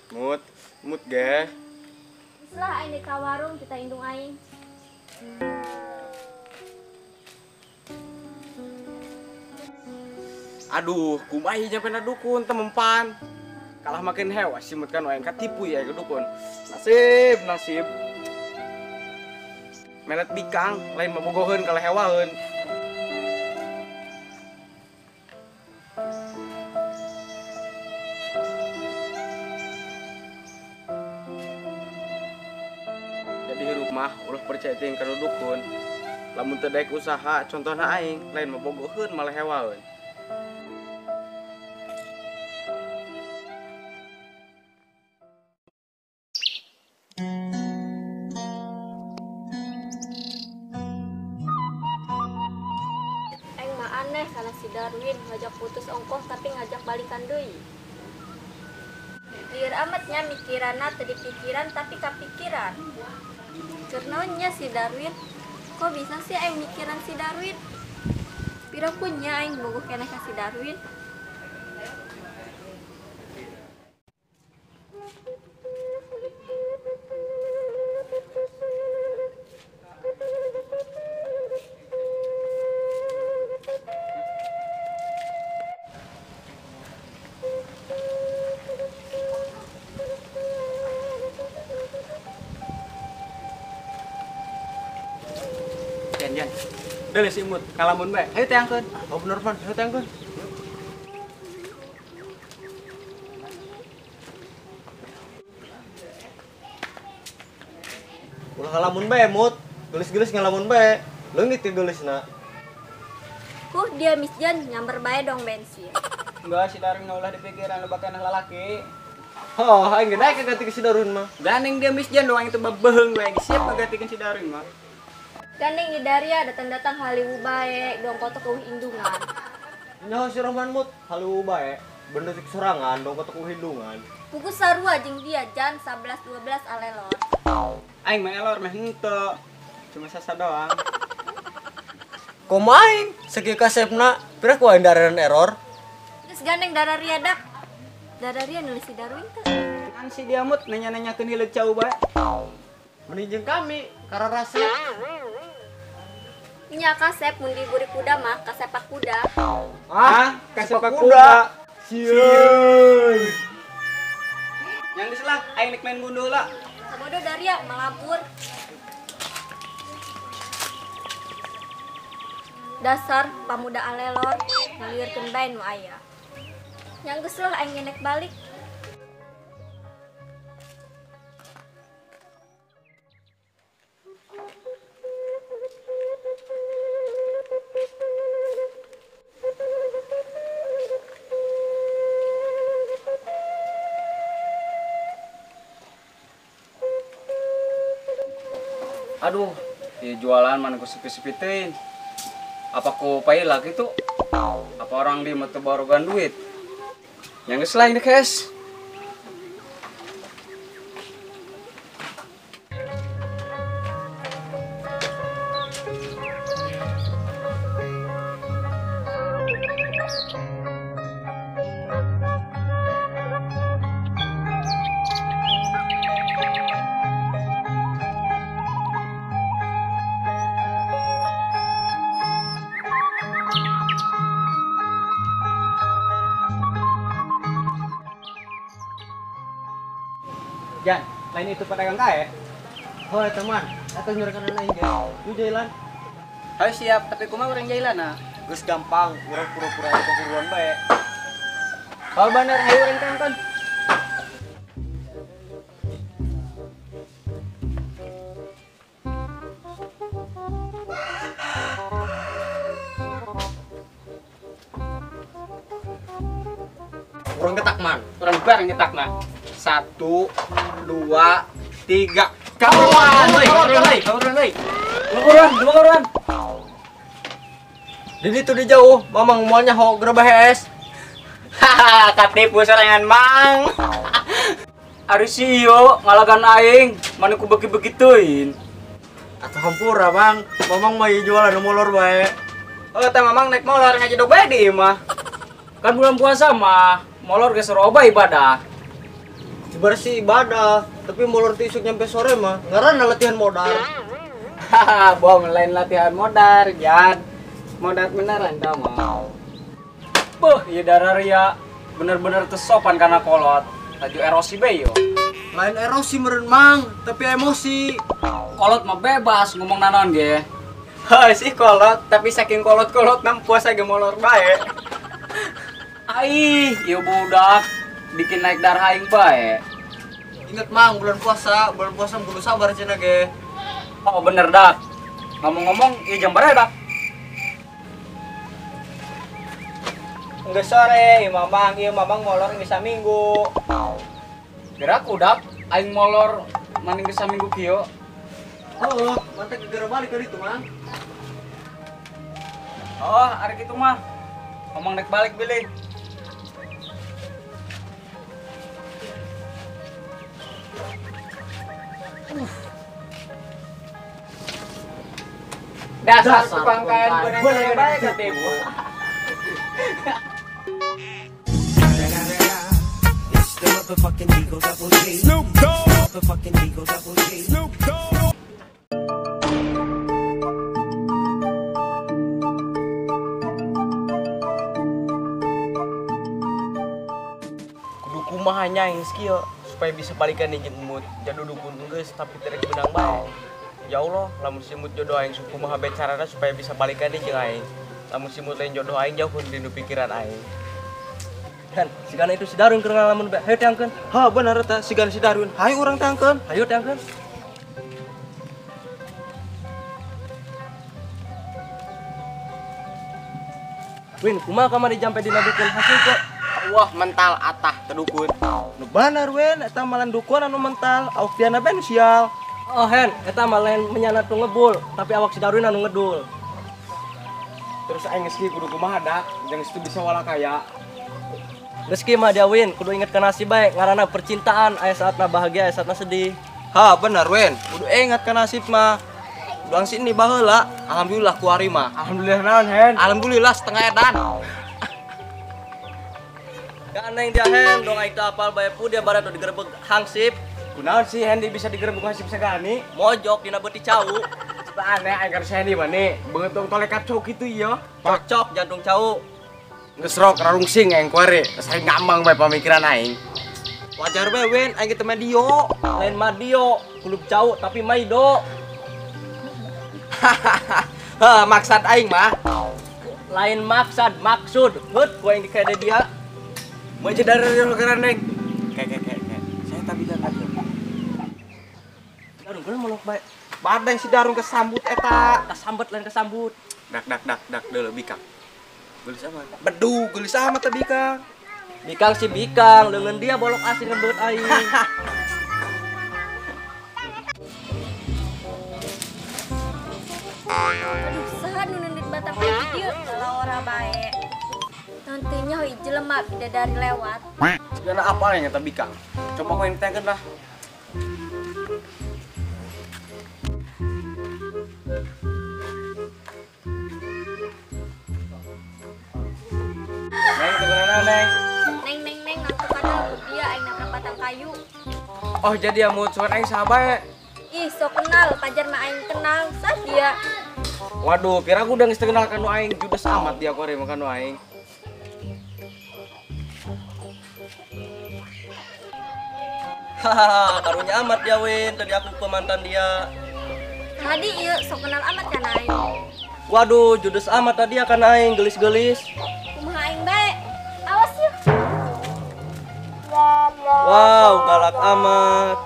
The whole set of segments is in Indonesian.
Mut, mut ge. Setelah aing ke warung kita indung aing. Aduh, kumai nyampe na dukun temempan. Kalah makin hewas si mut kan aing katipu ya ke dukun. Nasib. Melet bikang, lain mabogoheun kalah hewaheun. Jadi hirup mah ulah percaya ting kana dukun. Lamun teu daek usaha contohna aing, lain mabogoheun malah hewaheun. Aing mah aneh karena si Darwin ngajak putus ongkoh tapi ngajak balikan deui. Lieur amatnya mikiranna teu dipikiran tapi kapikiran. Kernaonnya si Darwin? Kok bisa sih aing mikiran si Darwin? Pira punya aing bogoh keneh ka si Darwin? Jan. Deuleu si mut, kalamun bae. Hayu teangkeun. Oh bener pan, hayu teangkeun. Ulah ngalamun bae mut, gelis-gelis ngalamun bae. Leungit ti gelisna. Dia misjan nyamber bae dong bensin. Enggak, si Darwin ulah dipikiran lo bakal lalaki. Oh, aing geus naik ganti ke si Darun mah. Gandeng dia misjan doang itu bebeheung we siap bagantikeun si Darwin mah. Gandeng di Daria datang-datang haliwu bae dong kotok keuh indungan. Nyaho si Roman mut, halu bae. Bener sik serangan dong kotok hindungan. Pugu sarua jeung dia jan 11-12 alelor. Aing mah elor mah henteu. Cuma sasa doang. Komain, segi kasepna, pira ku aing dareran error. Terus gandeng Dararia dak. Dararia nulis si Darwin teh. Kan si dia mut nanya-nanyakeun hileud cau bae. Mending jeung kami, karena rasa. Nya kasep mun diburi kuda mah kasepak kuda. Ah, kasepak kuda. Sieun. Yang diselah aing nek main gunduh lah. Sabodo Daria malabur. Dasar pamuda alelor ngalieureun bae nu aya. Yang geus lah aing ngenek balik. Aduh, di jualan mana ku sepi-sepitin. Apa ku pay lagi tuh? Apa orang di mata barugan duit? Yang selain deh, Kes. Jan, lain itu pedagang kae. Hoi teman, atuh nyuruhkeun aing ge. Ku jailan. Hayu siap, tapi kumaha urang jailana? Geus gampang, urang pura-pura aya keguruan bae. Kalau bener hayu urang tangkon. Urang ketak man. Urang bareng nyetak mah. 1 2 3 kawan euy kawan. Jadi tuh di jauh, mamang moalnya ho gerabah es. Haha, katipu sorangan mang. Ari siyo ngalagan aing, mana ku begi-begituin. Atuh hampura bang, mamang mah ieu jualan nu molor bae. Oh, teh mamang naik molor ngajidog bae di imah. Kan bulan puasa mah, molor ge seroba ibadah. Sebersih ibadah, tapi molor tisuk nyampe sore mah ngaranna latihan modal. Haha, bom lain latihan modar, Jan. Modar beneran dah mau. Beuh, ieu dararia bener-bener tersopan karena kolot. Laju erosi be yo. Lain erosi meureun mang, tapi emosi. Kolot mah bebas ngomong nanon ge. Heh, si kolot, tapi saking kolot-kolot nam puasa ge molor bae. Aih, ieu budak bikin naik darah aing bae. Ingat mang, bulan puasa kudu sabar cenah ge. Oh bener dak. Ngomong-ngomong, ieu jam berapa dak? Enggak sore, ieu mamang molor geus saminggu. Gerak udak aing molor maning ge saminggu kieu. Oh, mantek gegara balik ka ditu mang. Oh, ari kitu mah. Ngomong naik balik bilih. Dasar tukang kain bener bae ketipu. Kudu kumaha nyaing skieu supaya bisa balikan jeung emut. Jadu dukun geus tapi terek benang bae. Ya Allah, lamun simut jodoh aing suku maha becarana supaya bisa balikan jeung aing. Lamun simut lain jodoh aing jauhkeun dinu pikiran aing. Dan sigana itu si Darun keur ngalamun hayu teangkeun. Ha bener eta sigana si Darun. Hayu urang teangkeun. Hayu teangkeun. Win, kumaha kamari jampe dina dukun hasil kok. Wah, mental atah tedukun. Nu bener Win, eta malan dukun anu mental, awak piana ben sial. Oh Hen, eta mah lain menyana tu ngebul, tapi awak si Darwin anu ngedul. Terus aing geus kieu kudu kumaha dak? Jeung situ bisa walakaya. Geus kieu mah dia Win, kudu inget ka nasib bae, ngaranna percintaan, aya saatna bahagia, aya saatna sedih. Ha, bener Win, kudu ingat ka nasib mah. Duang sini baheula, alhamdulillah ku ari mah. Alhamdulillah naon, Hen? Alhamdulillah setengah edan. Ganeng dia Hen, dong aing teu apal bae pu dia barat digerebek hangsip. Kunaon sih Hendi bisa digerebek hasib sagani? Mojok dina beuti cau. Eta aneh aing keur Hendi mah nih. Beungeut tong tolekat cok kitu ieu. Cocok jantung cau. Geus rok rarungsing aing kuare. Saing ngambang bae pamikiran aing. Wajar bae Win, aing teh Madio. Lain Madio, kulub cau tapi Maido. Ha, maksud aing mah lain maksud. Hut, ku aing dikade dia. Mau jadi dari lokeran neng. Kayak. Saya tak bilang aja. Darung geus molok bae. Badai si Darung kesambut eta. Kasambet lain kasambut. Dak deuleu bikang. Gelis apa? Bedu, gelis sama teh Bikang. Bikang si Bikang, leungeun dia bolok asing ngebeut aing. Aduh, saha nu neundit batak bae dieu ora bae. Nantinya heuy jelema bidadari lewat. Segala apa yang eta bikang? Coba kau yang tengkeun lah. Neng, kebenaran neng. Neng ngaku kada dia aing nabrak batang kayu. Oh jadi amut suara aing sahabat. Ih, so kenal, pajar mah aing kenal. Sah dia. Waduh, kira aku udah ngekenal kanu aing judes amat dia kore makan aing. Hahaha, karunya amat dia Win, tadi aku pemantan dia. Tadi ieu so kenal amat kan aing. Waduh, judes amat tadi akan aing gelis-gelis. Kumaha aing bae. Awas yuk. Wow, galak amat.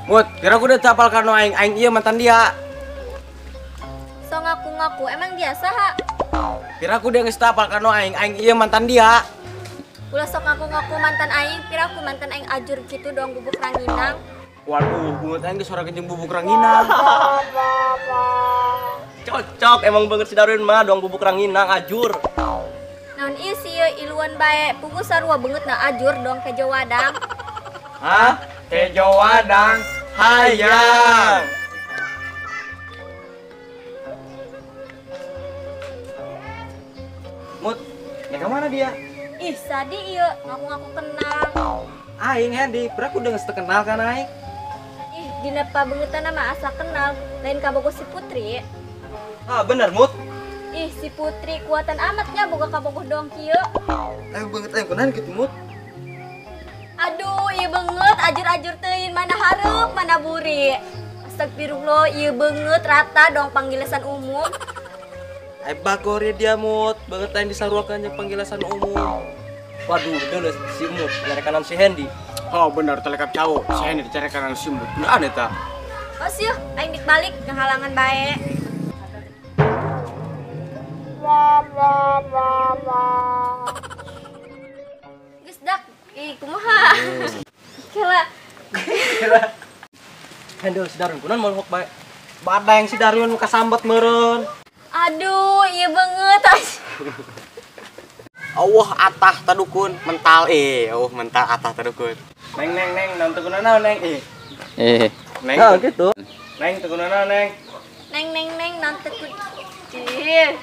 Mut, kira aku udah tapal kanu aing iya mantan dia. So ngaku-ngaku emang dia saha? Kira aku udah ngestapal kanu aing iya mantan dia. Ulah sok ngaku-ngaku mantan aing, pira aku mantan aing ajur gitu dong bubuk ranginang. Waduh, bungut aing geus suara kencing bubuk ranginang. Cocok emang banget si Darwin mah dong bubuk ranginang ajur. Naon ieu sih iluan bae, pugu sarua beungeutna ajur dong kejo wadang. Hah? Kejo wadang. Hayang. Mut, ya kemana dia? Ih, sadi ieu ngaku-ngaku kenal. aing Hendy, berarti udah nggak kenal kan aing. Ih, dina pabengetan nama asa kenal, lain kabogo si Putri. Ah bener Mut. Ih, si Putri kuatan amatnya boga kabogo doang kieu. Aing banget aing kunaon gitu Mut. Aduh, iya banget, ajur-ajur teuin mana hareup, mana buri. Astagfirullah, iya banget rata dong panggilan umum. Aing bagore dia Mut, banget aing disaruakan yang panggilan umum. Waduh, dulu si Mut, nyari kanan si Hendy. Oh benar telekap jauh. Saya ini dicari kanan sumut. Nah ada tak? Oh sih, aing dik balik ke halangan bae. Geus dak, ih kumaha? Kela. Hendy si Darwin kunaon mau bae. Badang si Darwin muka sambat meureun. Aduh, iya banget. Allah atah tadukun mental mental atah tadukun. Neng nanti kunaon neng. Neng. Nah gitu. Neng tuh kunaon neng. Neng nanti ku. Ih.